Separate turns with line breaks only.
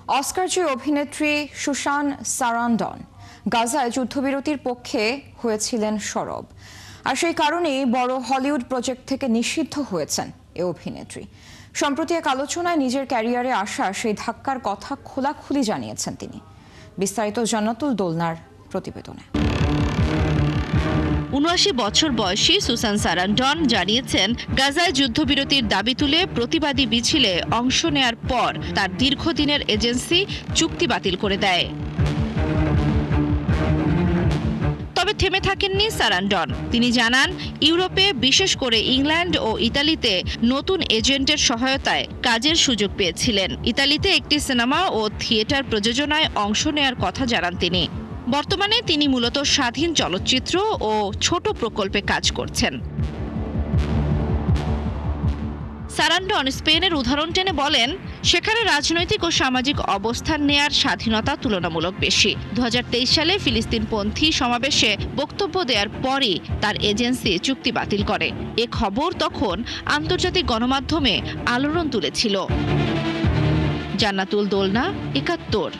অস্কারজয়ী অভিনেত্রী সুসান সারান্ডন গাজায় যুদ্ধবিরতির পক্ষে হয়েছিলেন সরব, আর সেই কারণেই বড় হলিউড প্রজেক্ট থেকে নিষিদ্ধ হয়েছেন এ অভিনেত্রী। সম্প্রতি এক আলোচনায় নিজের ক্যারিয়ারে আসা সেই ধাক্কার কথা খোলাখুলি জানিয়েছেন তিনি। বিস্তারিত জান্নাতুল দোলনার প্রতিবেদনে।
৭৯ বছর বয়সী সুসান সারান্ডন জানিয়েছেন, গাজায় যুদ্ধবিরতির দাবি তুলে প্রতিবাদী মিছিলে অংশ নেয়ার পর তার দীর্ঘদিনের এজেন্সি চুক্তি বাতিল করে দেয়। তবে থেমে থাকেননি সারান্ডন। তিনি জানান, ইউরোপে বিশেষ করে ইংল্যান্ড ও ইতালিতে নতুন এজেন্টের সহায়তায় কাজের সুযোগ পেয়েছিলেন। ইতালিতে একটি সিনেমা ও থিয়েটার প্রযোজনায় অংশ নেয়ার কথা জানান তিনি। বর্তমানে তিনি মূলত স্বাধীন চলচ্চিত্র ও ছোট প্রকল্পে কাজ করছেন। সারান্ডন স্পেনের উদাহরণ টেনে বলেন, সেখানে রাজনৈতিক ও সামাজিক অবস্থান নেয়ার স্বাধীনতা তুলনামূলক বেশি। ২০২৩ সালে ফিলিস্তিনপন্থী সমাবেশে বক্তব্য দেওয়ার পরই তার এজেন্সি চুক্তি বাতিল করে। এ খবর তখন আন্তর্জাতিক গণমাধ্যমে আলোড়ন তুলেছিল। জান্নাতুল দোলনা, ৭১।